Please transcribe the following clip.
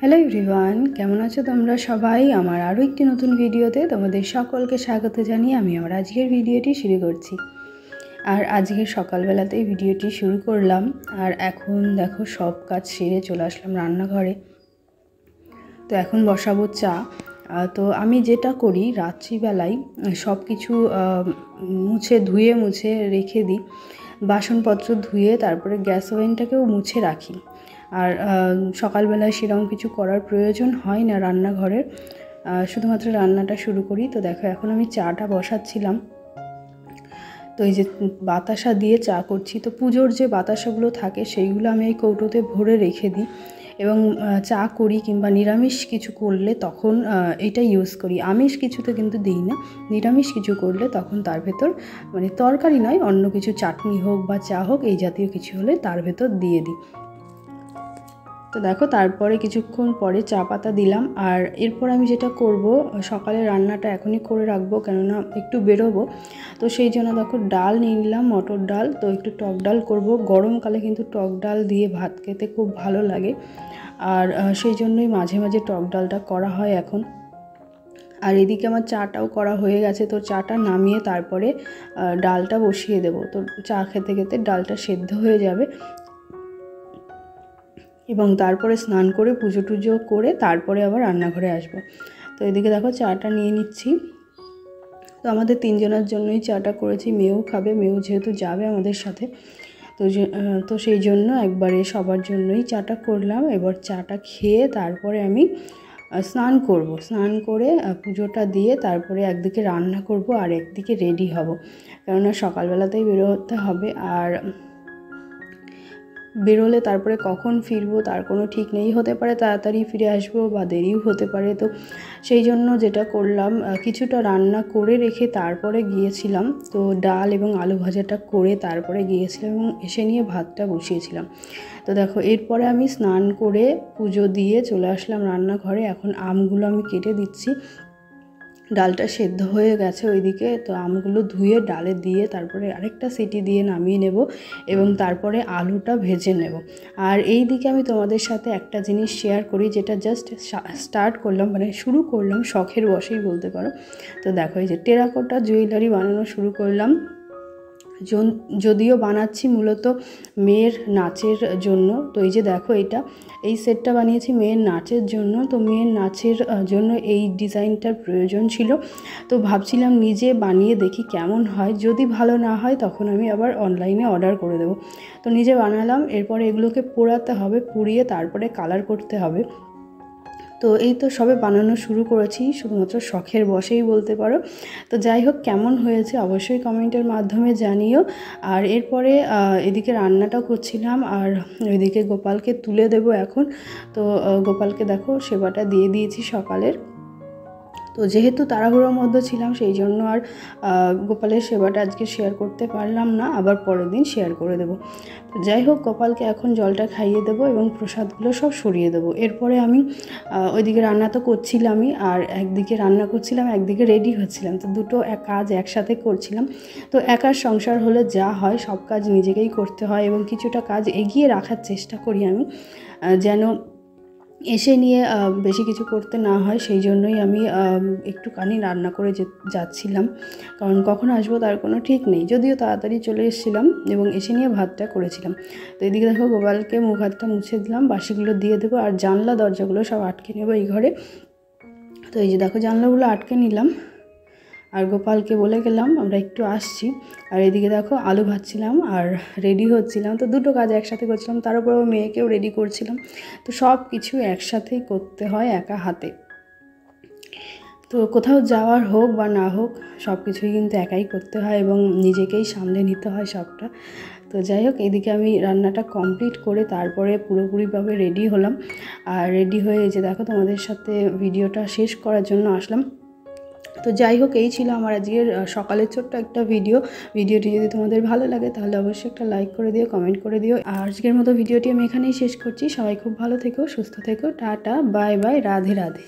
Hello everyone, কেমন আছো তোমরা সবাই? আমার আরও একটি নতুন ভিডিওতে তোমাদের সকলকে স্বাগত জানিয়ে আমি আমার আজকের ভিডিওটি শুরু করছি। আর আজকের সকালবেলাতেই ভিডিওটি শুরু করলাম। আর এখন দেখো সব কাজ সেরে চলে আসলাম রান্নাঘরে। তো এখন বসাবো চা। তো আমি যেটা করি রাত্রিবেলায় সব কিছু ধুয়ে মুছে রেখে দিই, বাসনপত্র ধুয়ে তারপরে গ্যাস ওভেনটাকেও মুছে রাখি। আর সকালবেলায় সেরকম কিছু করার প্রয়োজন হয় না রান্নাঘরের, শুধুমাত্র রান্নাটা শুরু করি। তো দেখো এখন আমি চাটা বসাচ্ছিলাম। তো এই যে বাতাসা দিয়ে চা করছি, তো পুজোর যে বাতাসাগুলো থাকে সেইগুলো আমি এই কৌটোতে ভরে রেখে দিই এবং চা করি কিংবা নিরামিষ কিছু করলে তখন এটা ইউজ করি। আমিষ কিছুতে কিন্তু দিই না, নিরামিষ কিছু করলে তখন তার ভেতর মানে তরকারি নয়, অন্য কিছু চাটনি হোক বা চা হোক এই জাতীয় কিছু হলে তার ভেতর দিয়ে দিই। তো দেখো তারপরে কিছুক্ষণ পরে চা পাতা দিলাম। আর এরপর আমি যেটা করব, সকালে রান্নাটা এখনই করে রাখবো, কেননা একটু বেরোবো। তো সেই জন্য দেখো ডাল নিয়ে নিলাম, মটর ডাল। তো একটু টক ডাল করব, গরমকালে কিন্তু টক ডাল দিয়ে ভাত খেতে খুব ভালো লাগে। আর সেই জন্যই মাঝে মাঝে টক ডালটা করা হয় এখন। আর এদিকে আমার চাটাও করা হয়ে গেছে। তো চাটা নামিয়ে তারপরে ডালটা বসিয়ে দেবো। তো চা খেতে খেতে ডালটা সেদ্ধ হয়ে যাবে এবং তারপরে স্নান করে পুজো টুজো করে তারপরে আবার রান্নাঘরে আসবো। তো এদিকে দেখো চাটা নিয়ে নিচ্ছি। তো আমাদের তিনজনের জন্যই চাটা করেছি, মেয়েও খাবে, মেয়েও যেহেতু যাবে আমাদের সাথে। তো সেই জন্য একবারে সবার জন্যই চাটা করলাম। এবার চাটা খেয়ে তারপরে আমি স্নান করব, স্নান করে পুজোটা দিয়ে তারপরে একদিকে রান্না করব আর একদিকে রেডি হব, কেননা সকালবেলাতেই বেরোতে হবে। আর বেরোলে তারপরে কখন ফিরবো তার কোনো ঠিক নেই, হতে পারে তাড়াতাড়ি ফিরে আসবো বা দেরিও হতে পারে। তো সেই জন্য যেটা করলাম, কিছুটা রান্না করে রেখে তারপরে গিয়েছিলাম। তো ডাল এবং আলু ভাজাটা করে তারপরে গিয়েছিলাম এবং এসে নিয়ে ভাতটা বসিয়েছিলাম। তো দেখো এরপরে আমি স্নান করে পুজো দিয়ে চলে আসলাম রান্নাঘরে। এখন আমগুলো আমি কেটে দিচ্ছি। ডালটা সেদ্ধ হয়ে গেছে ওইদিকে, তো আমগুলো ধুয়ে ডালে দিয়ে তারপরে আরেকটা সিটি দিয়ে নামিয়ে নেব এবং তারপরে আলুটা ভেজে নেব। আর এই দিকে আমি তোমাদের সাথে একটা জিনিস শেয়ার করি, যেটা জাস্ট স্টার্ট করলাম, মানে শুরু করলাম শখের বশেই বলতে পারো। তো দেখো এই যে টেরাকোটা জুয়েলারি বানানো শুরু করলাম। যদিও বানাচ্ছি মূলত মেয়ের নাচের জন্য। তো এই যে দেখো এই সেটটা বানিয়েছি মেয়ের নাচের জন্য। তো মেয়ের নাচের জন্য এই ডিজাইনটার প্রয়োজন ছিল। তো ভাবছিলাম নিজে বানিয়ে দেখি কেমন হয়, যদি ভালো না হয় তখন আমি আবার অনলাইনে অর্ডার করে দেবো। তো নিজে বানালাম, এরপরে এগুলোকে পোড়াতে হবে, পুড়িয়ে তারপরে কালার করতে হবে। তো এই তো সবে বানানো শুরু করেছি, শুধুমাত্র শখের বশেই বলতে পারো। তো যাই হোক, কেমন হয়েছে অবশ্যই কমেন্টের মাধ্যমে জানিও। আর এরপরে এদিকে রান্নাটাও করছিলাম আর ওইদিকে গোপালকে তুলে দেবো এখন। তো গোপালকে দেখো সেবাটা দিয়ে দিয়েছি সকালের। তো যেহেতু তাড়াহুড়োর মধ্যে ছিলাম সেই জন্য আর গোপালের সেবাটা আজকে শেয়ার করতে পারলাম না, আবার পরের দিন শেয়ার করে দেবো। তো যাই হোক, গোপালকে এখন জলটা খাইয়ে দেবো এবং প্রসাদগুলো সব সরিয়ে দেবো। এরপরে আমি ওইদিকে রান্না তো করছিলামই, আর একদিকে রান্না করছিলাম একদিকে রেডি হচ্ছিলাম। তো দুটো কাজ একসাথে করছিলাম। তো একার সংসার হলে যা হয় সব কাজ নিজেকেই করতে হয় এবং কিছুটা কাজ এগিয়ে রাখার চেষ্টা করি আমি, যেন এসে নিয়ে বেশি কিছু করতে না হয়। সেই জন্যই আমি একটুখানি রান্না করে যাচ্ছিলাম, কারণ কখন আসবো তার কোনো ঠিক নেই। যদিও তাড়াতাড়ি চলে এসেছিলাম এবং এসে নিয়ে ভাতটা করেছিলাম। তো এদিকে দেখো গোপালকে মুখ হাতটা মুছে দিলাম, বাসিগুলো দিয়ে দেবো আর জানলা দরজাগুলো সব আটকে নেবো এই ঘরে। তো এই যে দেখো জানলাগুলো আটকে নিলাম আর গোপালকে বলে গেলাম আমরা একটু আসছি। আর এদিকে দেখো আলু ভাজছিলাম আর রেডি হচ্ছিলাম। তো দুটো কাজ একসাথে করছিলাম, তার উপরেও মেয়েকেও রেডি করছিলাম। তো সব কিছু একসাথেই করতে হয় একা হাতে। তো কোথাও যাওয়ার হোক বা না হোক সব কিছুই কিন্তু একাই করতে হয় এবং নিজেকেই সামলে নিতে হয় সবটা। তো যাই হোক, এদিকে আমি রান্নাটা কমপ্লিট করে তারপরে পুরোপুরিভাবে রেডি হলাম। আর রেডি হয়ে এই যে দেখো তোমাদের সাথে ভিডিওটা শেষ করার জন্য আসলাম। তো যাই হোক, এই ছিল আমার আজকের সকালের ছোট্ট একটা ভিডিওটি যদি তোমাদের ভালো লাগে তাহলে অবশ্যই একটা লাইক করে দিও, কমেন্ট করে দিও। আর আজকের মতো ভিডিওটি আমি এখানেই শেষ করছি। সবাই খুব ভালো থেকো, সুস্থ থেকো, tata, bye bye, Radhe Radhe.